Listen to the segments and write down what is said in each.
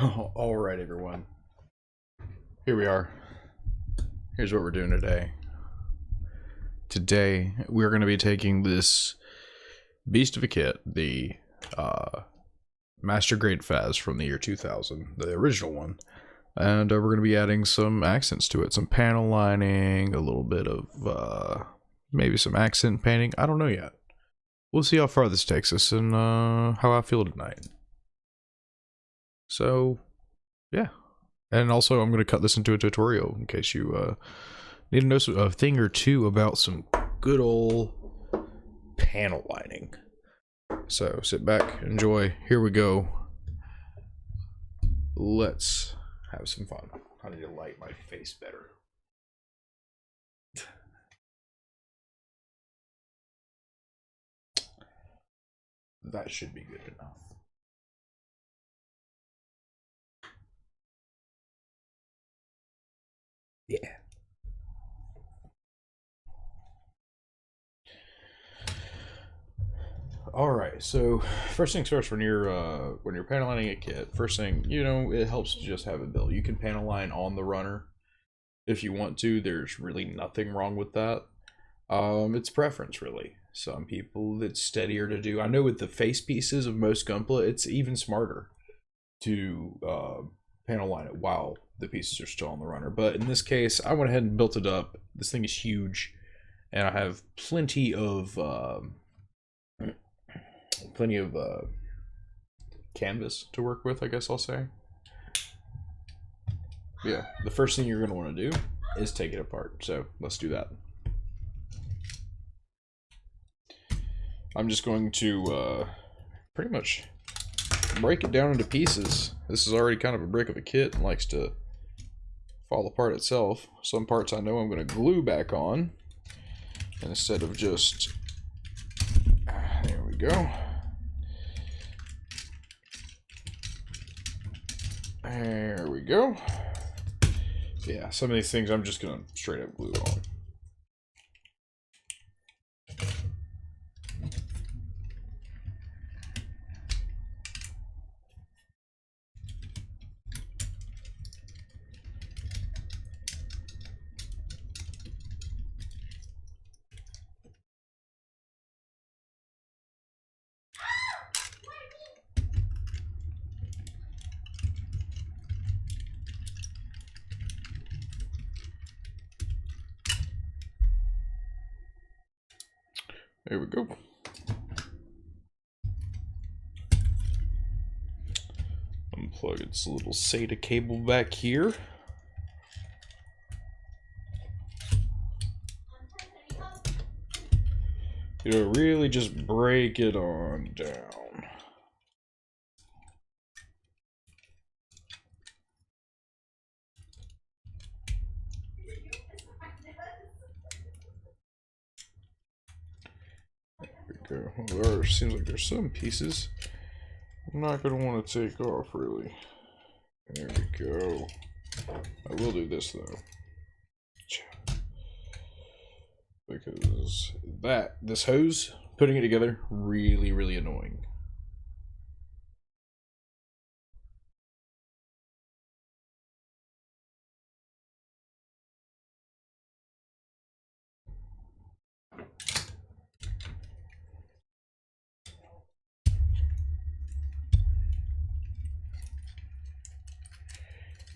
All right, everyone. Here we are. Here's what we're doing today. Today, we're going to be taking this beast of a kit, the Master Grade FAZZ from the year 2000, the original one, and we're going to be adding some accents to it, some panel lining, a little bit of maybe some accent painting. I don't know yet. We'll see how far this takes us and how I feel tonight. So, yeah. And also, I'm going to cut this into a tutorial in case you need to know a thing or two about some good old panel lining. So, sit back, enjoy. Here we go. Let's have some fun. I need to light my face better. That should be good enough. Yeah. All right. So first things first, when you're panel lining a kit, first thing it helps to just have it built. You can panel line on the runner if you want to. There's really nothing wrong with that. It's preference really. Some people it's steadier to do. I know with the face pieces of most Gunpla, it's even smarter to panel line it while the pieces are still on the runner. But in this case, I went ahead and built it up. This thing is huge, and I have plenty of canvas to work with, I guess I'll say. Yeah, the first thing you're going to want to do is take it apart. So let's do that. I'm just going to pretty much break it down into pieces. This is already kind of a brick of a kit and likes to fall apart itself. Some parts I know I'm going to glue back on instead of just, there we go. There we go. Yeah, some of these things I'm just going to straight up glue on. There we go. Unplug its little SATA cable back here. Really just break it on down. There we go. Well, seems like there's some pieces I'm not going to want to take off, really. There we go. I will do this, though. Because this hose, putting it together, really, really annoying.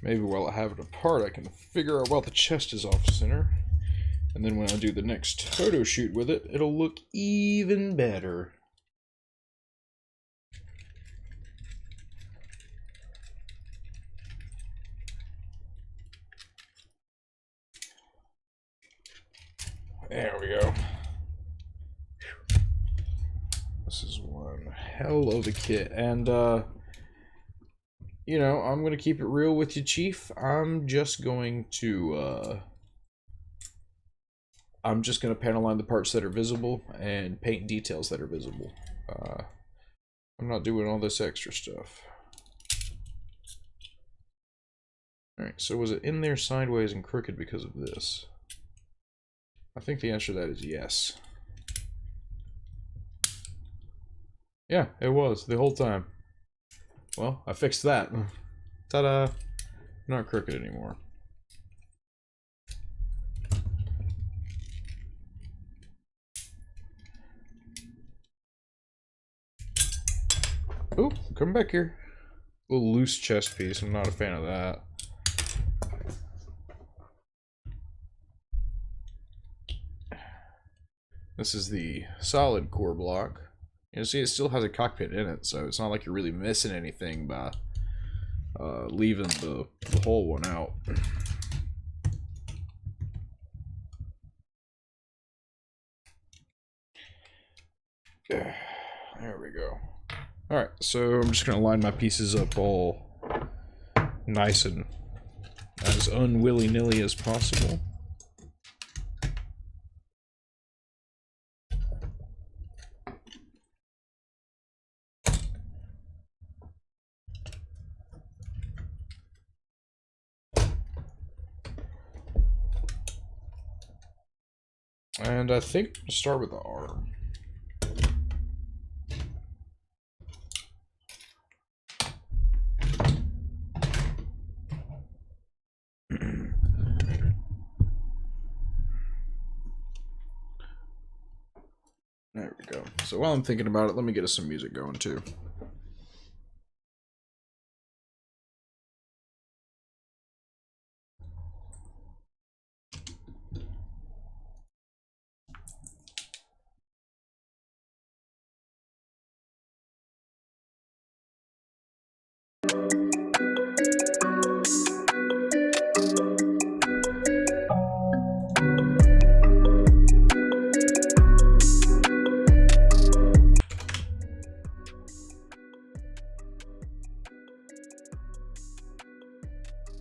Maybe while I have it apart, I can figure out while the chest is off center. And then when I do the next photo shoot with it, it'll look even better. There we go. This is one hell of a kit. And, I'm going to keep it real with you, Chief. I'm just going to panel line the parts that are visible and paint details that are visible. I'm not doing all this extra stuff. Alright, so was it in there sideways and crooked because of this? I think the answer to that is yes. Yeah, it was the whole time. Well, I fixed that. Ta-da! Not crooked anymore. Oh, come back here. A little loose chest piece. I'm not a fan of that. This is the solid core block. You see, it still has a cockpit in it, so it's not like you're really missing anything by leaving the whole one out. There we go. Alright, so I'm just going to line my pieces up all nice and as unwilly-nilly as possible. And I think we'll start with the arm. There we go. So while I'm thinking about it, let me get us some music going too.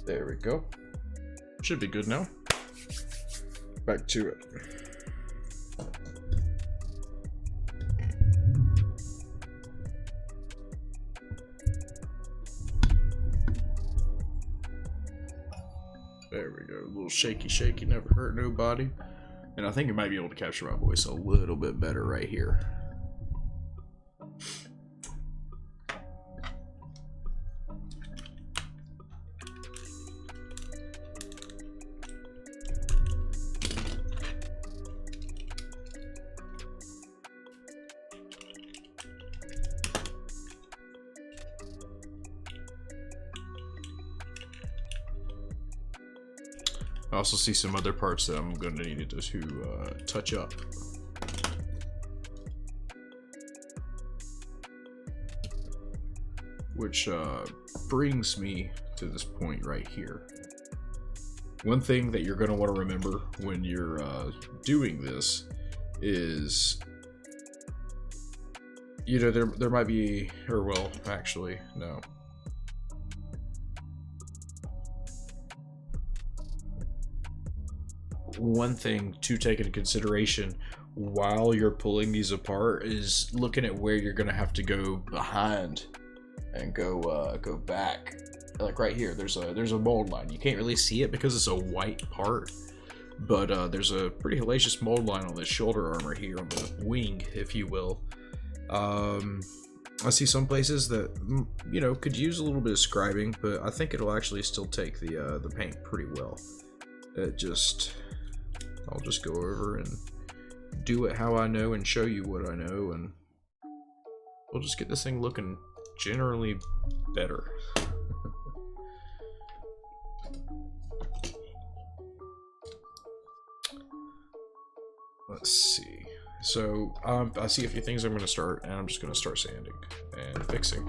There we go. Should be good now. Back to it. There we go. A little shaky, never hurt nobody. And I think you might be able to capture my voice a little bit better right here. I also see some other parts that I'm going to need to touch up. Which brings me to this point right here. One thing that you're going to want to remember when you're doing this is, you know, there might be, or well, actually, no. One thing to take into consideration while you're pulling these apart is looking at where you're gonna have to go behind and go back. Like right here, there's a mold line. You can't really see it because it's a white part, but there's a pretty hellacious mold line on the shoulder armor here, on the wing, if you will. I see some places that, you know, could use a little bit of scribing, but I think it'll actually still take the paint pretty well. I'll just go over and do it how I know and show you what I know, and we'll just get this thing looking generally better. Let's see. So I see a few things I'm going to start, and I'm just going to start sanding and fixing.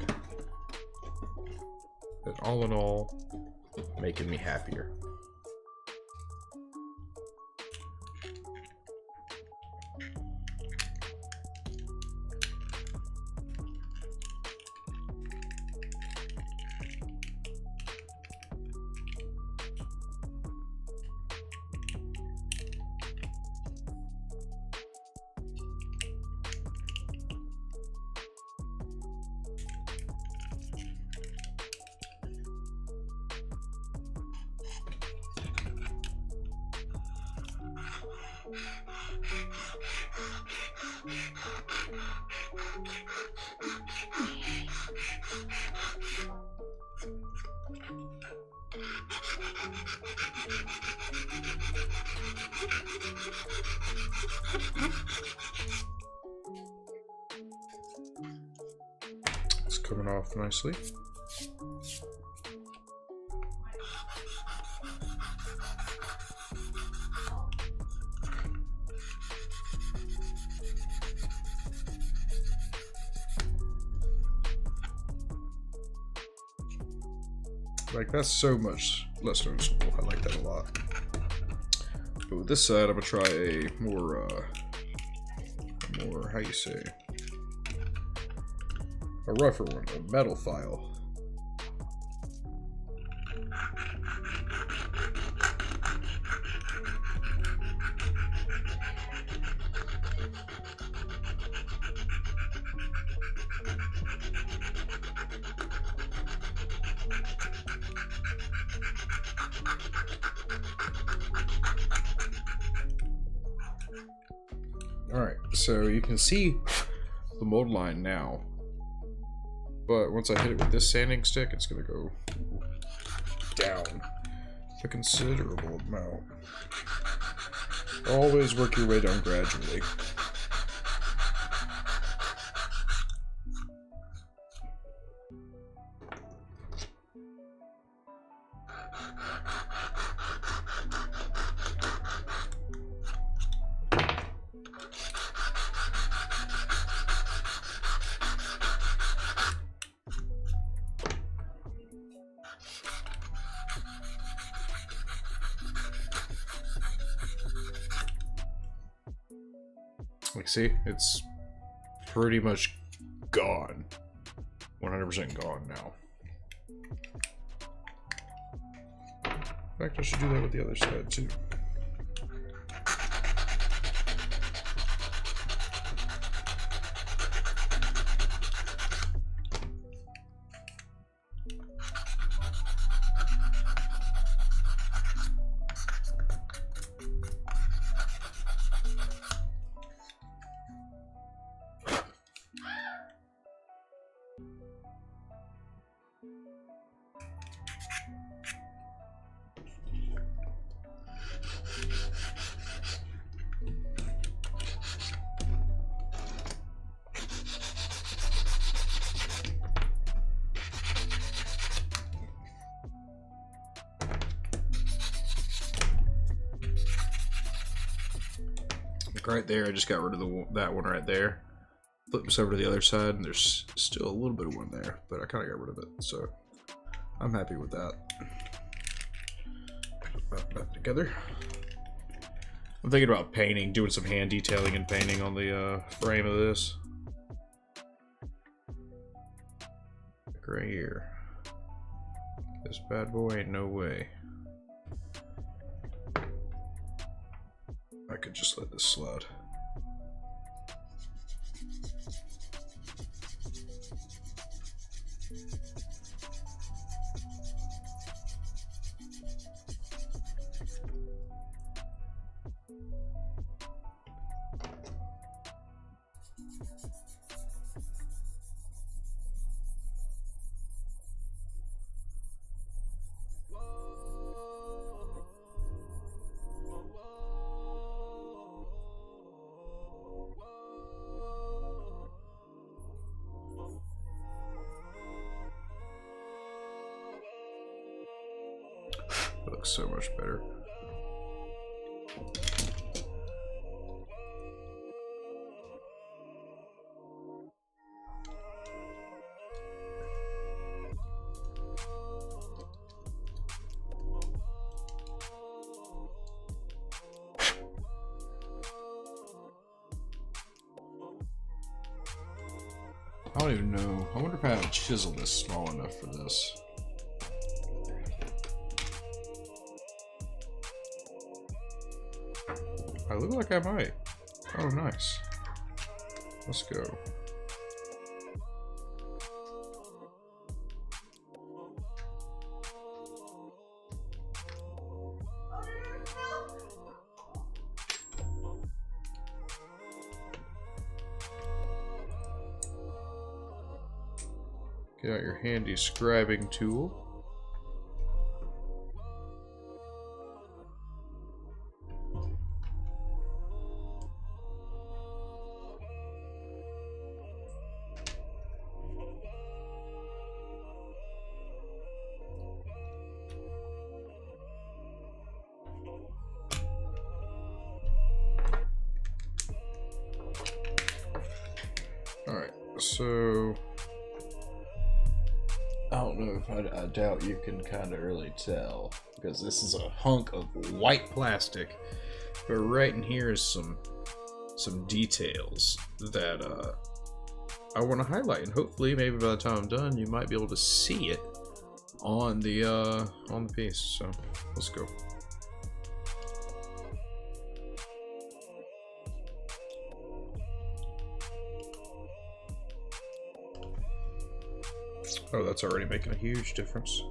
But all in all, making me happier. It's coming off nicely. Like, that's so much less noticeable. I like that a lot. But with this side, I'm gonna try a more, how you say, a rougher one, a metal file. Alright, so you can see the mold line now, but once I hit it with this sanding stick, it's going to go down a considerable amount. Always work your way down gradually. Like, see, it's pretty much gone. 100% gone now. In fact, I should do that with the other side too. Right there, I just got rid of that one right there. Flip this over to the other side, and there's still a little bit of one there, but I kind of got rid of it, so I'm happy with that. Put that together. I'm thinking about painting, doing some hand detailing and painting on the frame of this. Like right here. This bad boy ain't no way. I could just let this slide. Looks so much better. I don't even know. I wonder if I have a chisel this small enough for this. I look like I might. Oh, nice. Let's go. Get out your handy scribing tool. So I don't know if I doubt you can kind of really tell because this is a hunk of white plastic, but right in here is some details that I want to highlight, and hopefully maybe by the time I'm done you might be able to see it on the piece. So let's go. Oh, that's already making a huge difference.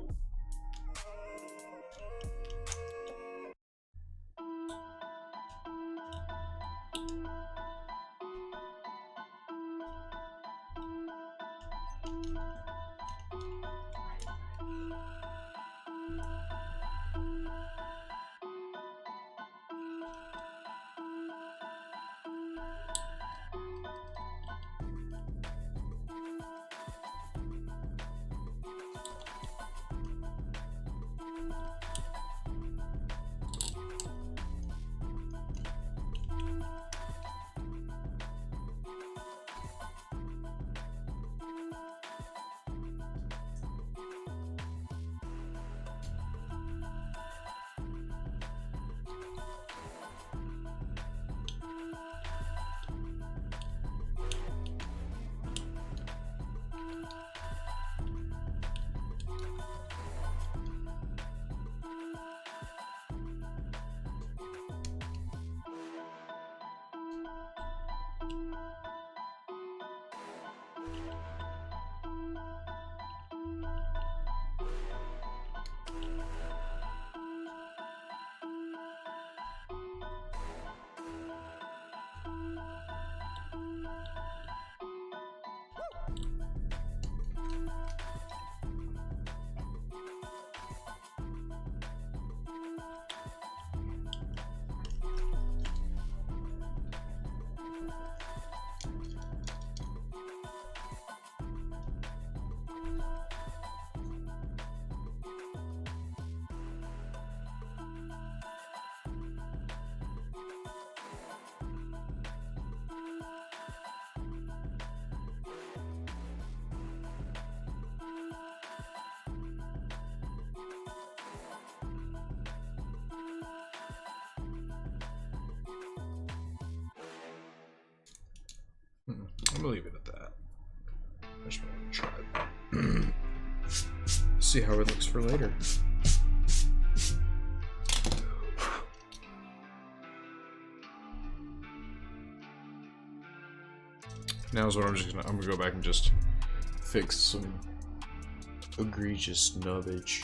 I'm gonna leave it at that. I just want to try it. See how it looks for later. Now is what I'm gonna go back and just fix some egregious nubbage.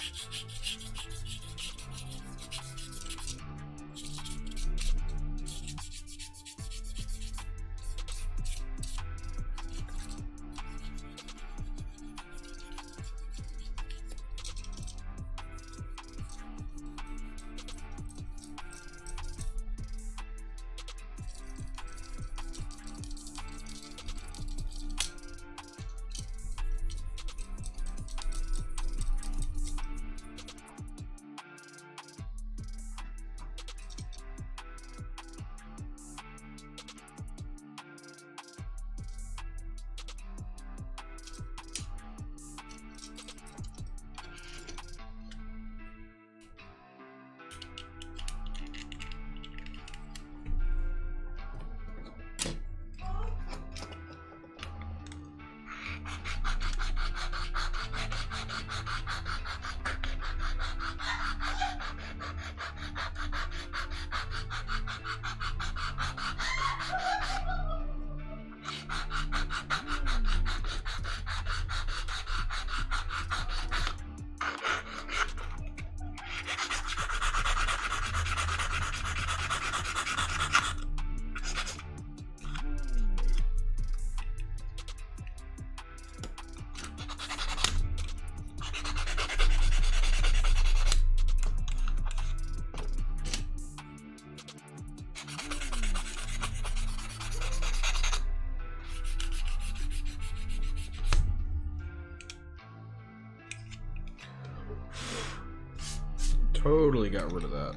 Totally got rid of that.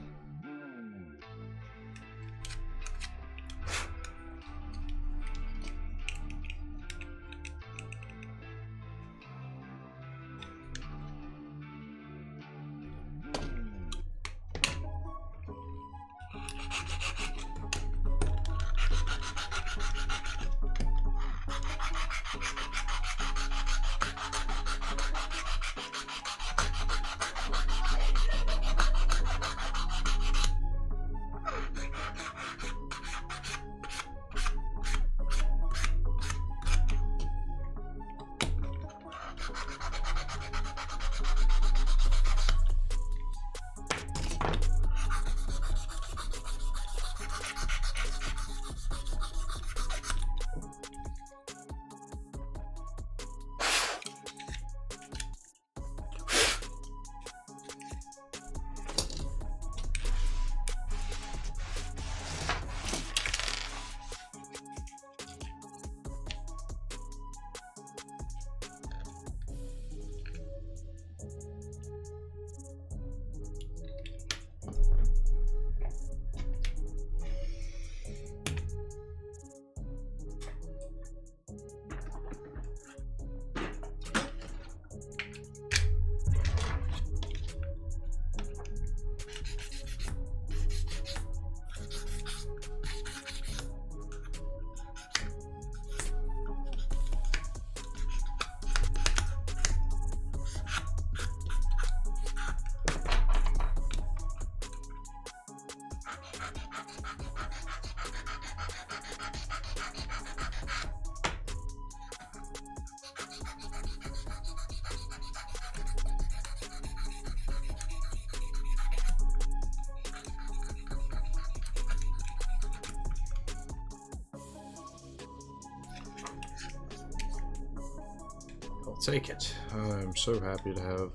take it. I'm so happy to have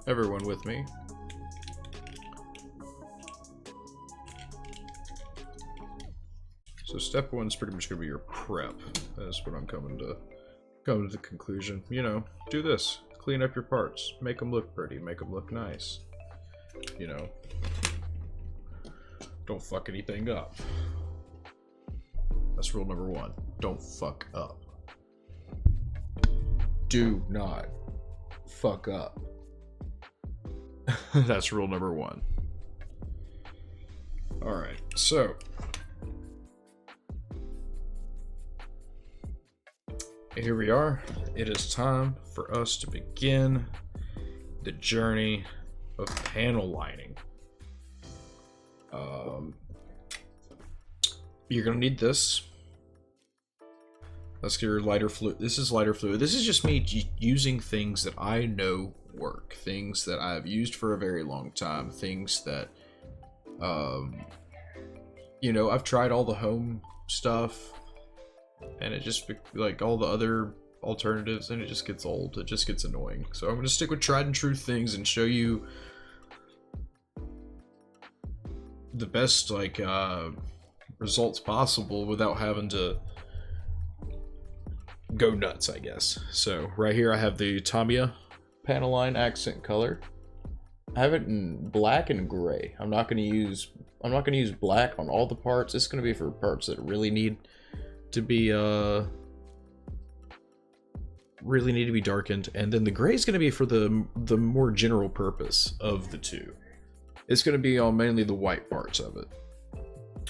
everyone with me. So step one is pretty much going to be your prep. That's what I'm coming to the conclusion. You know, do this. Clean up your parts. Make them look pretty. Make them look nice. You know, don't fuck anything up. That's rule number one. Don't fuck up. Do not fuck up. That's rule number one. Alright, so here we are. It is time for us to begin the journey of panel lining. You're gonna need this. Let's get your lighter fluid. This is lighter fluid. This is just me using things that I know work. Things that I've used for a very long time. Things that, you know, I've tried all the home stuff, and it just, like, all the other alternatives, and it just gets old. It just gets annoying. So I'm going to stick with tried and true things and show you the best, like, results possible without having to go nuts, I guess. So right here I have the Tamiya panel line accent color. I have it in black and gray. I'm not going to use black on all the parts. It's going to be for parts that really need to be darkened, and then the gray is going to be for the more general purpose of the two. It's going to be on mainly the white parts of it.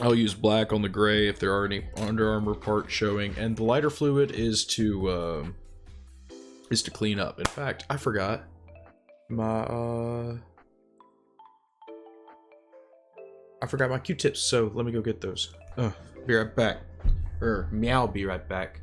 I'll use black on the gray if there are any Under Armour parts showing, and the lighter fluid is to clean up. In fact, I forgot my Q-tips, so let me go get those. Be right back. Meow, be right back.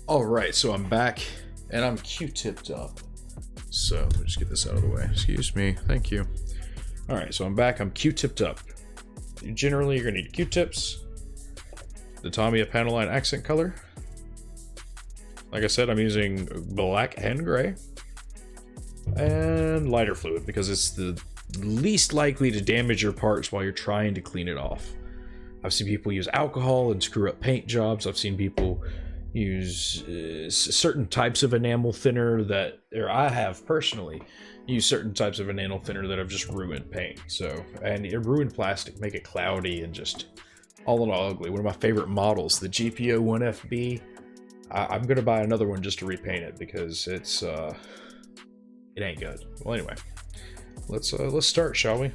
Alright, so I'm back, and I'm Q-tipped up. So, let me just get this out of the way. Excuse me. Thank you. Alright, so I'm back. I'm Q-tipped up. Generally, you're going to need Q-tips, the Tamiya panel line accent color. Like I said, I'm using black and gray. And lighter fluid, because it's the least likely to damage your parts while you're trying to clean it off. I've seen people use alcohol and screw up paint jobs. I've seen people use certain types of enamel thinner that, or I have personally used certain types of enamel thinner that have just ruined paint. So, and it ruined plastic, make it cloudy and just all in all ugly. One of my favorite models, the GPO 1FB. I'm gonna buy another one just to repaint it because it's it ain't good. Well, anyway, let's start, shall we?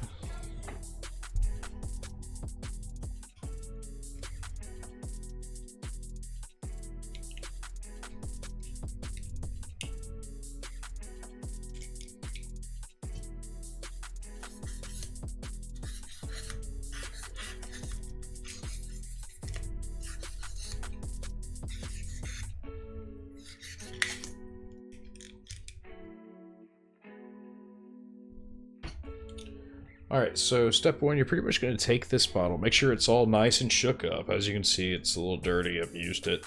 Alright, so step one, you're pretty much going to take this bottle. Make sure it's all nice and shook up. As you can see, it's a little dirty. I've used it.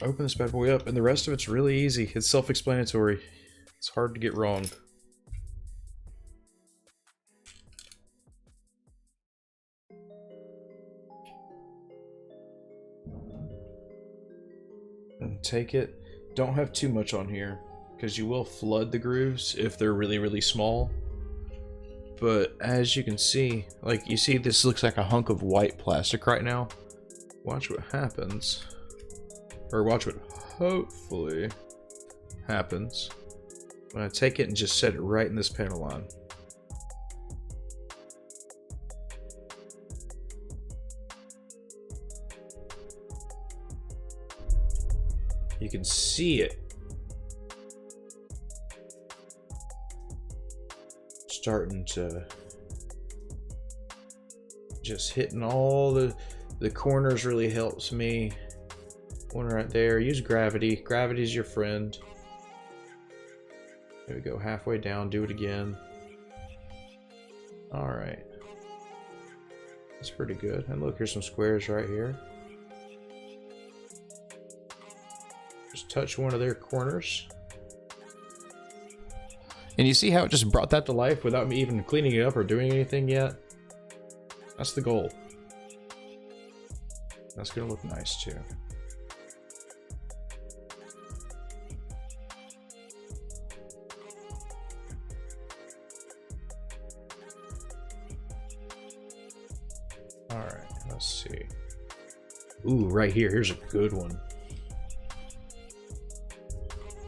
Open this bad boy up, and the rest of it's really easy. It's self-explanatory. It's hard to get wrong. And take it. Don't have too much on here, because you will flood the grooves if they're really, really small. But as you can see, like, you see this looks like a hunk of white plastic right now. Watch what happens. Or watch what hopefully happens when I take it and just set it right in this panel line. You can see it starting to just hitting all the corners really helps me. One right there. Use gravity. Gravity's your friend. There we go. Halfway down. Do it again. Alright. That's pretty good. And look, here's some squares right here. Just touch one of their corners. And you see how it just brought that to life without me even cleaning it up or doing anything yet? That's the goal. That's gonna look nice too. Alright, let's see. Ooh, right here. Here's a good one.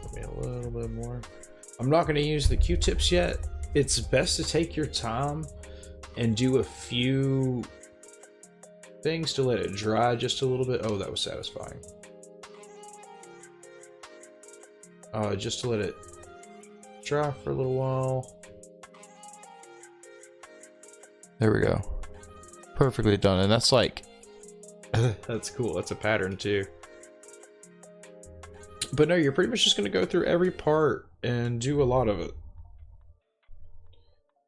Give me a little bit more. I'm not going to use the Q-tips yet. It's best to take your time and do a few things to let it dry just a little bit. Oh, that was satisfying. Just to let it dry for a little while. There we go. Perfectly done. And that's like, that's cool. That's a pattern too. But no, you're pretty much just going to go through every part and do a lot of it.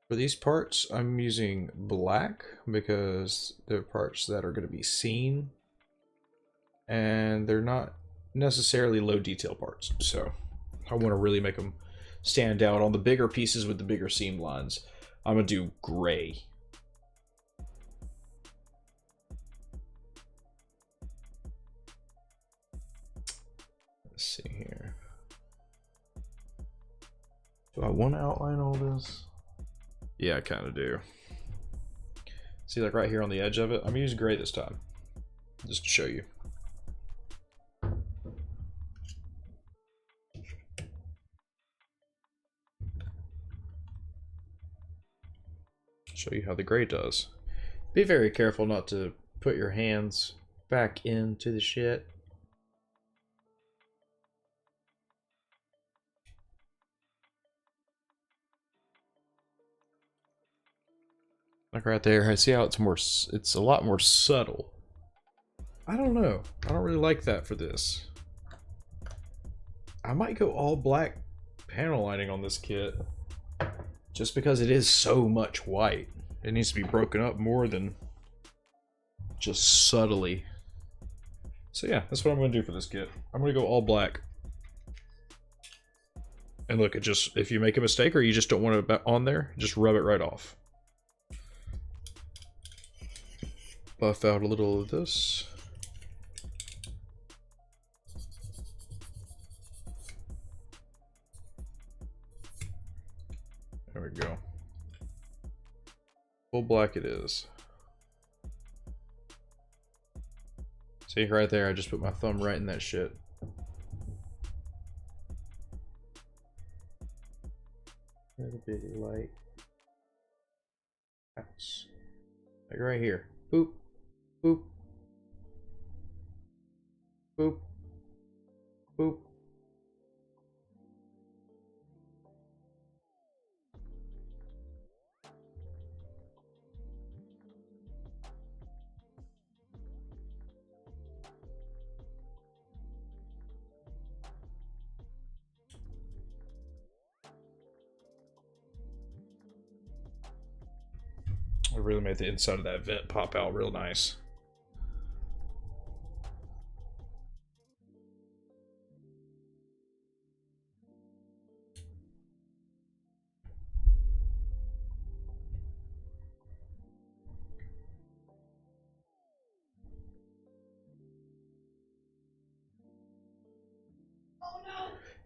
For these parts, I'm using black because they're parts that are going to be seen. And they're not necessarily low detail parts. So I want to really make them stand out. On the bigger pieces with the bigger seam lines, I'm going to do gray. Let's see here. Do I want to outline all this? Yeah, I kind of do. See, like right here on the edge of it, I'm using gray this time, just to show you. Show you how the gray does. Be very careful not to put your hands back into the shit. Like right there, I see how it's a lot more subtle. I don't know. I don't really like that for this. I might go all black panel lining on this kit. Just because it is so much white. It needs to be broken up more than just subtly. So yeah, that's what I'm going to do for this kit. I'm going to go all black. And look, it just, if you make a mistake or you just don't want it on there, just rub it right off. Buff out a little of this. There we go. Full black it is. See right there, I just put my thumb right in that shit. A little bit light. Like right here. Boop. Boop. Boop. Boop. It really made the inside of that vent pop out real nice.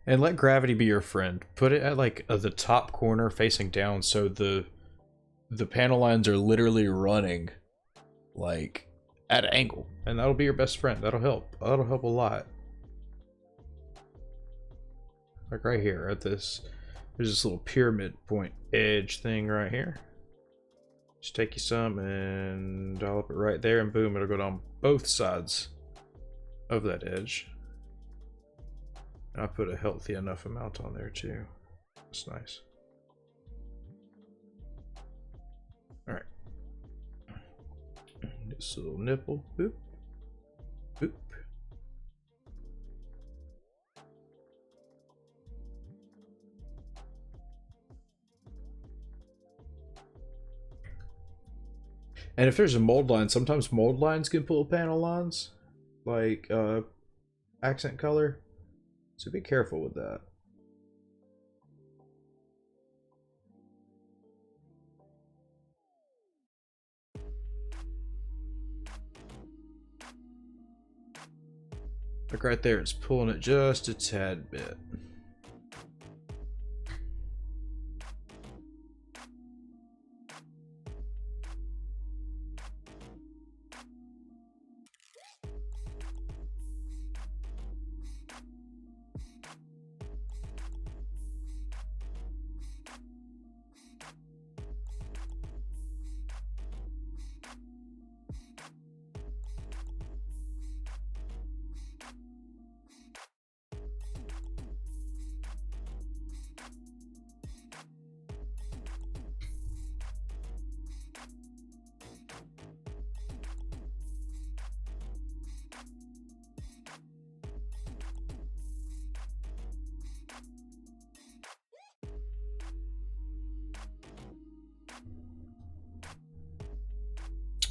And let gravity be your friend. Put it at like the top corner facing down so the panel lines are literally running like at an angle. And that'll be your best friend. That'll help. That'll help a lot. Like right here at this, there's this little pyramid point edge thing right here. Just take you some and dollop it right there and boom, it'll go down both sides of that edge. I put a healthy enough amount on there too. That's nice. All right. This little nipple. Boop. Boop. And if there's a mold line, sometimes mold lines can pull panel lines, like accent color. So be careful with that. Like right there, it's pulling it just a tad bit.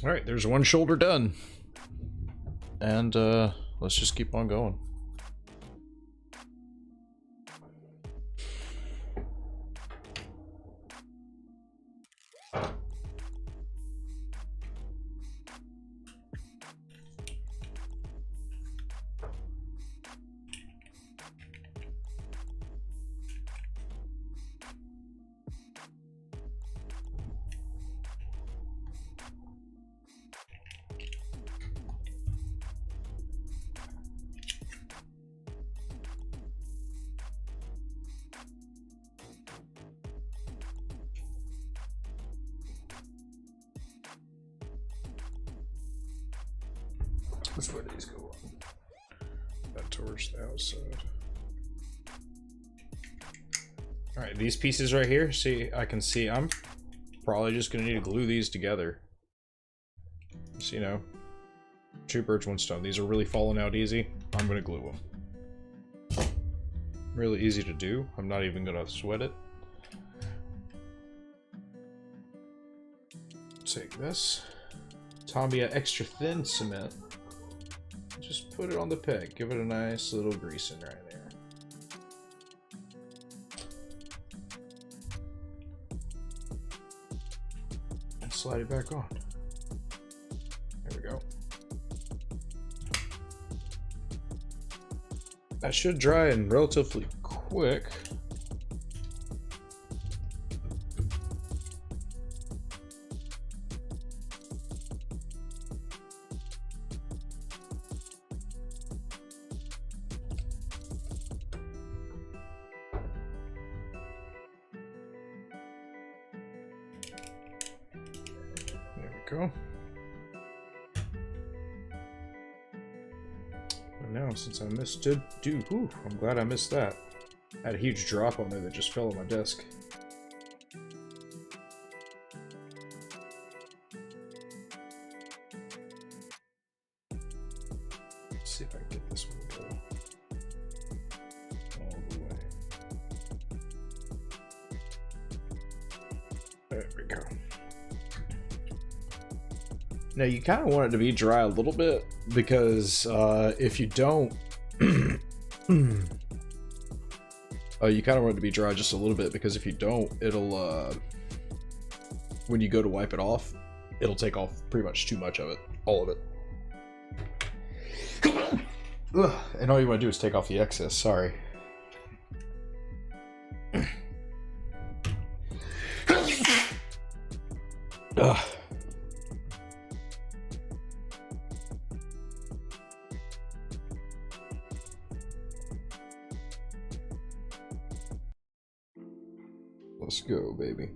All right, there's one shoulder done. And let's just keep on going. Which way do these go on? That towards the outside. Alright, these pieces right here, see, I can see I'm probably just gonna need to glue these together. So, you know, two birds, one stone. These are really falling out easy. I'm gonna glue them. Really easy to do. I'm not even gonna sweat it. Take this. Tamiya extra thin cement. Just put it on the peg. Give it a nice little greasing right there. And slide it back on. There we go. That should dry in relatively quick. Go. And now, since I missed it, dude, whew, I'm glad I missed that. I had a huge drop on there that just fell on my desk. Let's see if I can get this one to go all the way. There we go. Now you kind of want it to be dry a little bit because if you don't, you kind of want it to be dry just a little bit because if you don't, it'll when you go to wipe it off, it'll take off pretty much too much of it, all of it. Ugh, and all you want to do is take off the excess. Sorry. Ugh. Let's go, baby.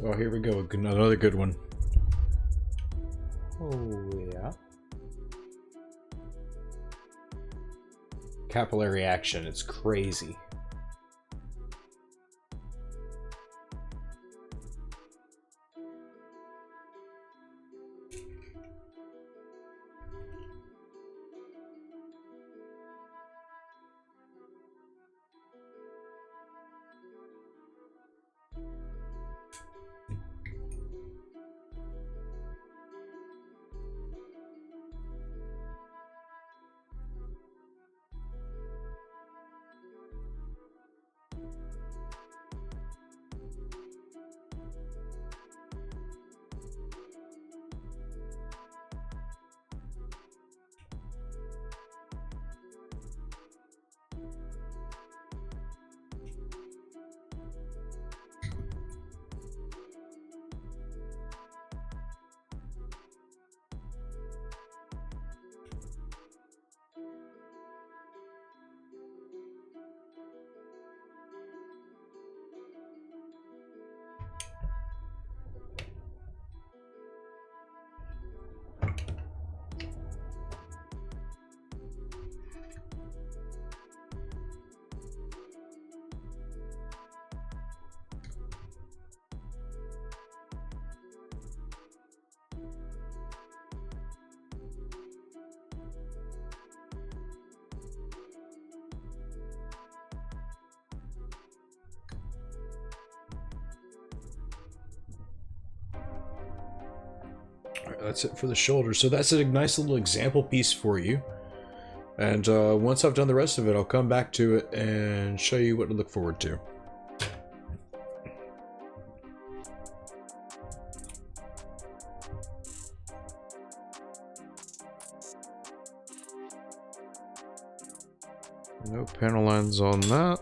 Oh, here we go. Another good one. Oh, yeah. Capillary action. It's crazy. that's it for the shoulder. So that's a nice little example piece for you. And once I've done the rest of it, I'll come back to it and show you what to look forward to. No panel lines on that.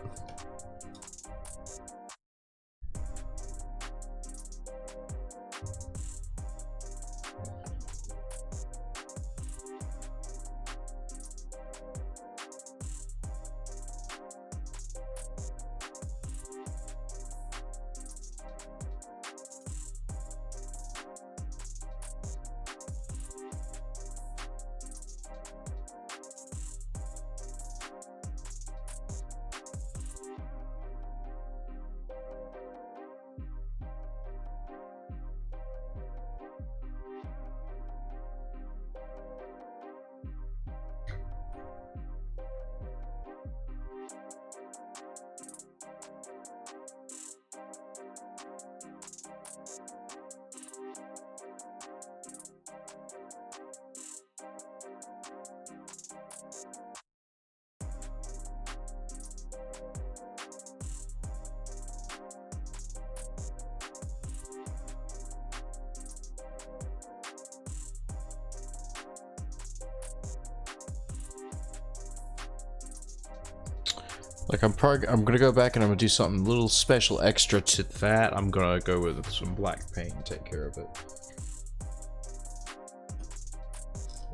Like I'm gonna go back and I'm gonna do something a little special extra to that. I'm gonna go with some black paint and take care of it.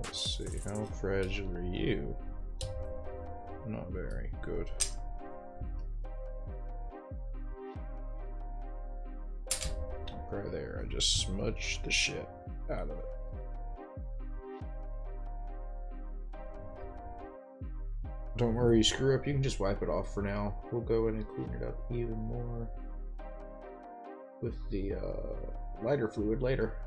Let's see, how fragile are you? Not very good. Right there, I just smudged the shit out of it. Don't worry, you screw up, you can just wipe it off for now. We'll go in and clean it up even more with the lighter fluid later.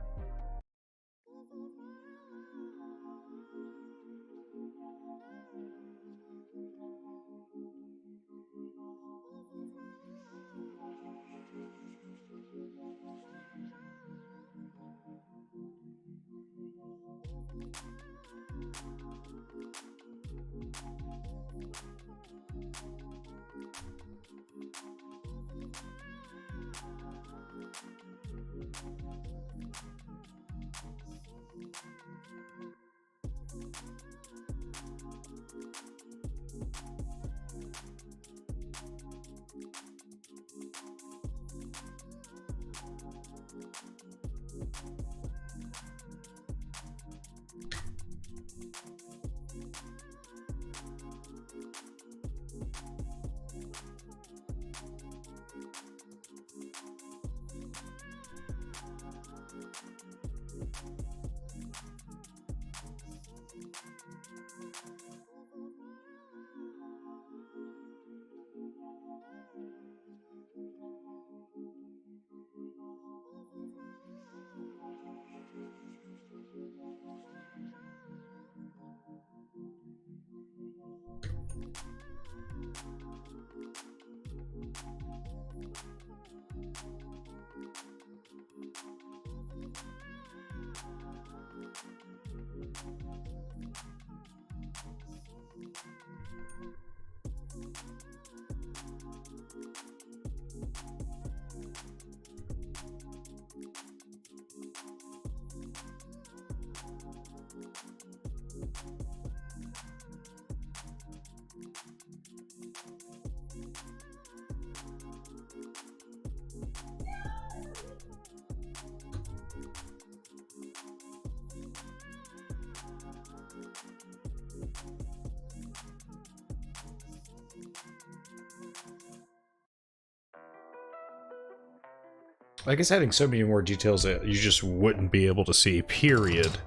I guess adding so many more details that you just wouldn't be able to see, period.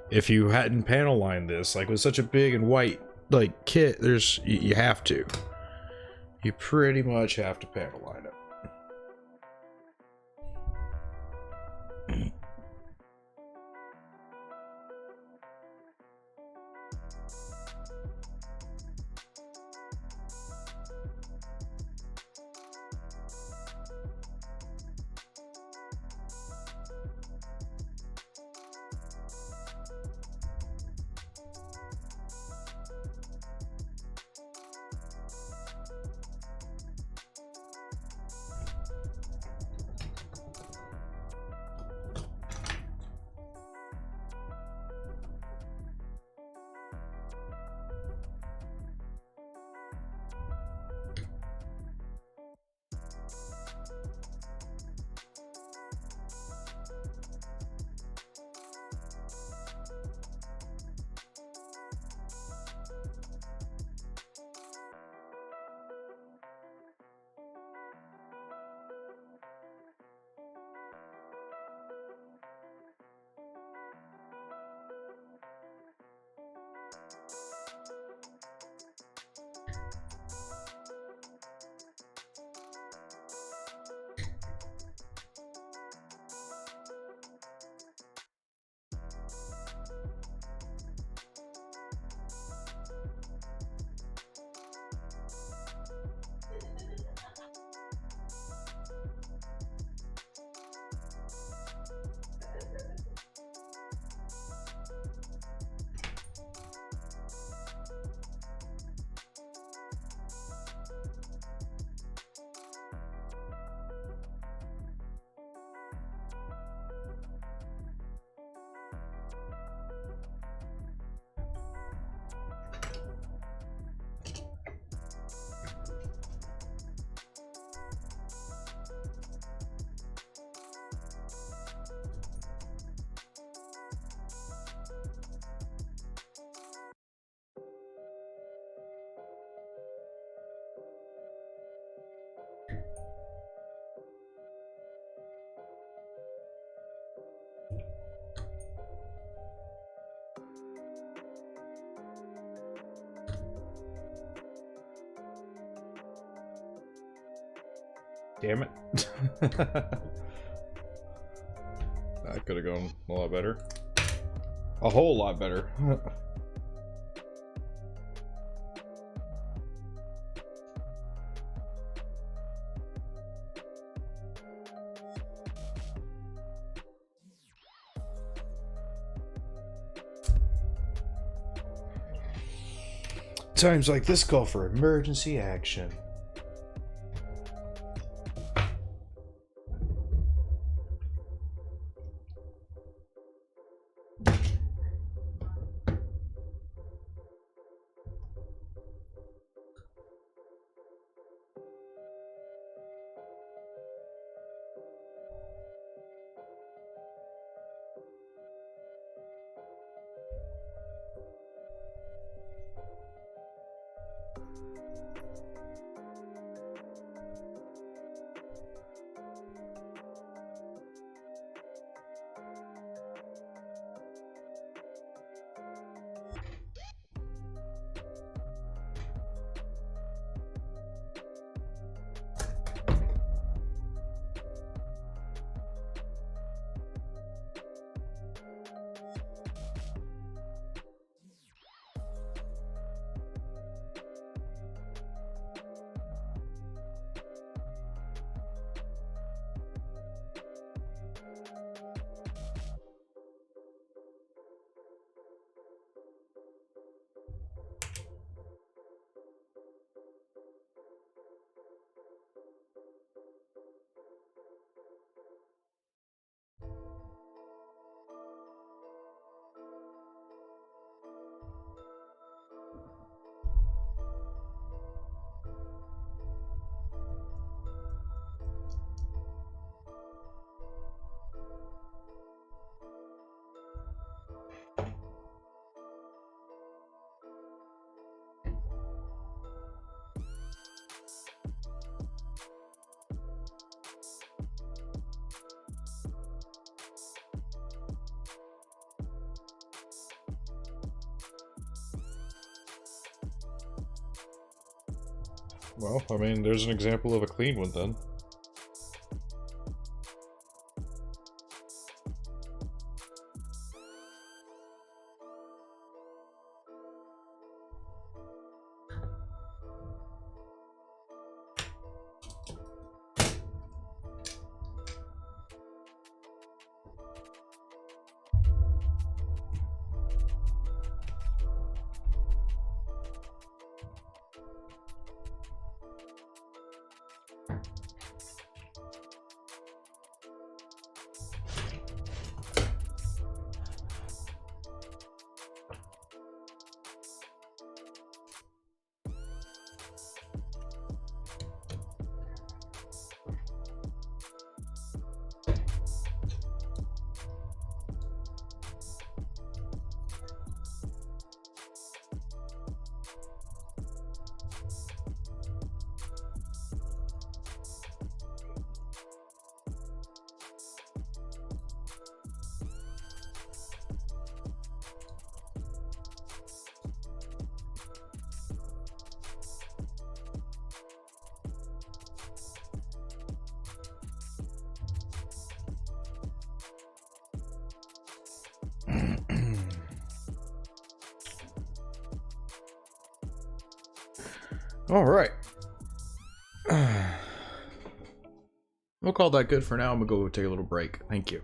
If you hadn't panel lined this, like with such a big and white like kit, you have to. You pretty much have to panel line it. Damn it. That could have gone a lot better. A whole lot better. Times like this call for emergency action. Well, I mean, there's an example of a clean one then. All right. We'll call that good for now. I'm gonna go take a little break. Thank you.